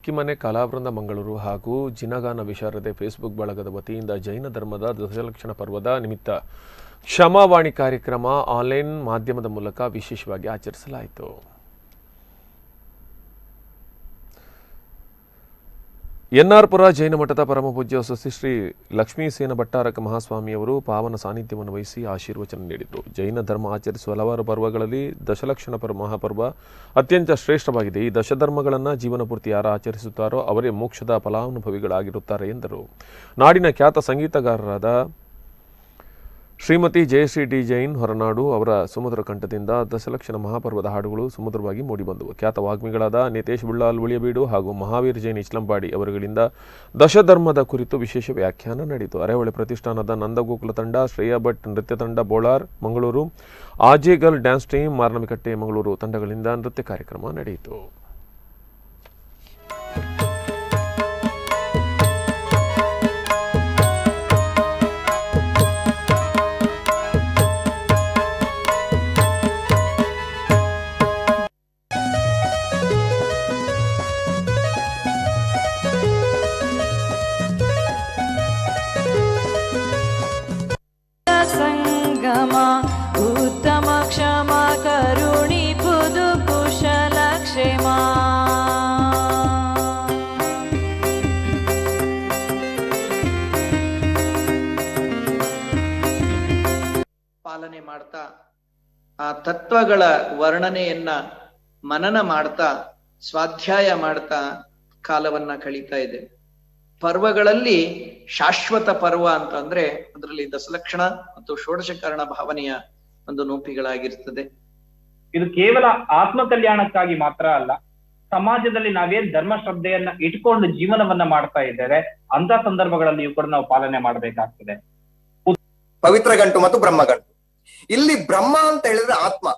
ಅಕ್ಕಿಮನೆ ಕಲಾವೃಂದ ಮಂಗಳೂರು ಹಾಗೂ ಜಿನಗಾನ ವಿಶಾರದೆ ಫೇಸ್ಬುಕ್ ಬಳಗದ ವತಿಯಿಂದ ಜೈನ ಧರ್ಮದ ದಶಲಕ್ಷಣ ಪರ್ವದ ನಿಮಿತ್ತ ಕ್ಷಮಾವಾಣಿ ಕಾರ್ಯಕ್ರಮ ಆನ್ಲೈನ್ ಮಾಧ್ಯಮದ ಮೂಲಕ ವಿಶೇಷವಾಗಿ ಆಚರಿಸಲಾಯಿತು. ಎನ್ಆರ್ಪುರ ಜೈನ ಮಠದ ಪರಮಪೂಜ್ಯ ಶ್ರೀ ಲಕ್ಷ್ಮೀಸೇನ ಭಟ್ಟಾರಕ ಮಹಾಸ್ವಾಮಿಯವರು ಪಾವನ ಸಾನ್ನಿಧ್ಯವನ್ನು ವಹಿಸಿ ಆಶೀರ್ವಚನ ನೀಡಿದರು. ಜೈನ ಧರ್ಮ ಆಚರಿಸುವ ಹಲವಾರು ಪರ್ವಗಳಲ್ಲಿ ದಶಲಕ್ಷಣ ಮಹಾಪರ್ವ ಅತ್ಯಂತ ಶ್ರೇಷ್ಠವಾಗಿದೆ. ಈ ದಶಧರ್ಮಗಳನ್ನು ಜೀವನ ಪೂರ್ತಿ ಯಾರು ಆಚರಿಸುತ್ತಾರೋ ಅವರೇ ಮೋಕ್ಷದ ಫಲಾನುಭವಿಗಳಾಗಿರುತ್ತಾರೆ ಎಂದರು. ನಾಡಿನ ಖ್ಯಾತ ಸಂಗೀತಗಾರರಾದ ಶ್ರೀಮತಿ ಜಯಶ್ರೀ ಡಿ ಜೈನ್ ಹೊರನಾಡು ಅವರ ಸುಮಧುರ ಕಂಠದಿಂದ ದಶಲಕ್ಷಣ ಮಹಾಪರ್ವದ ಹಾಡುಗಳು ಸುಮಧುರವಾಗಿ ಮೂಡಿಬಂದವು. ಖ್ಯಾತ ವಾಗ್ಮಿಗಳಾದ ನಿತೇಶ್ ಬುಳ್ಳಾಲ್ ಉಳಿಯಬೀಡು ಹಾಗೂ ಮಹಾವೀರ್ ಜೈನ್ ಇಸ್ಲಂಪಾಡಿ ಅವರುಗಳಿಂದ ದಶಧರ್ಮದ ಕುರಿತು ವಿಶೇಷ ವ್ಯಾಖ್ಯಾನ ನಡೆಯಿತು. ಅರೆಹೊಳೆ ಪ್ರತಿಷ್ಠಾನದ ನಂದಗೋಕುಲ ತಂಡ, ಶ್ರೇಯಾ ಭಟ್ ನೃತ್ಯ ತಂಡ ಬೋಳಾರ್ ಮಂಗಳೂರು, ಆಜೇಗಲ್ ಡ್ಯಾನ್ಸ್ ಟೀಮ್ ಮಾರ್ನಮಿಕಟ್ಟೆ ಮಂಗಳೂರು ತಂಡಗಳಿಂದ ನೃತ್ಯ ಕಾರ್ಯಕ್ರಮ ನಡೆಯಿತು. उत्तम क्षमा करुणी पुदु कुशल क्षेमा ಪಾಲನೆ ಮಾಡ್ತಾ ಆ ತತ್ವಗಳ ವರ್ಣನೆಯನ್ನ ಮನನ ಮಾಡ್ತಾ ಸ್ವಾಧ್ಯಾಯ ಮಾಡ್ತಾ ಕಾಲವನ್ನ ಕಳೀತಾ ಇದೆ. ಪರ್ವಗಳಲ್ಲಿ ಶಾಶ್ವತ ಪರ್ವ ಅಂತ ಅಂದ್ರೆ ಅದರಲ್ಲಿ ದಶಲಕ್ಷಣ ಮತ್ತು ಷೋಡಶಕರಣ ಭಾವನೆಯ ಒಂದು ನೋಪಿಗಳಾಗಿರ್ತದೆ. ಇದು ಕೇವಲ ಆತ್ಮ ಕಲ್ಯಾಣಕ್ಕಾಗಿ ಮಾತ್ರ ಅಲ್ಲ, ಸಮಾಜದಲ್ಲಿ ನಾವೇನ್ ಧರ್ಮ ಶ್ರದ್ಧೆಯನ್ನ ಇಟ್ಕೊಂಡು ಜೀವನವನ್ನ ಮಾಡ್ತಾ ಇದ್ದೇವೆ ಅಂತ ಸಂದರ್ಭಗಳಲ್ಲಿಯೂ ಕೂಡ ನಾವು ಪಾಲನೆ ಮಾಡಬೇಕಾಗ್ತದೆ. ಪವಿತ್ರ ಗಂಟು ಮತ್ತು ಬ್ರಹ್ಮಗಂಟು. ಇಲ್ಲಿ ಬ್ರಹ್ಮ ಅಂತ ಹೇಳಿದ್ರೆ ಆತ್ಮ,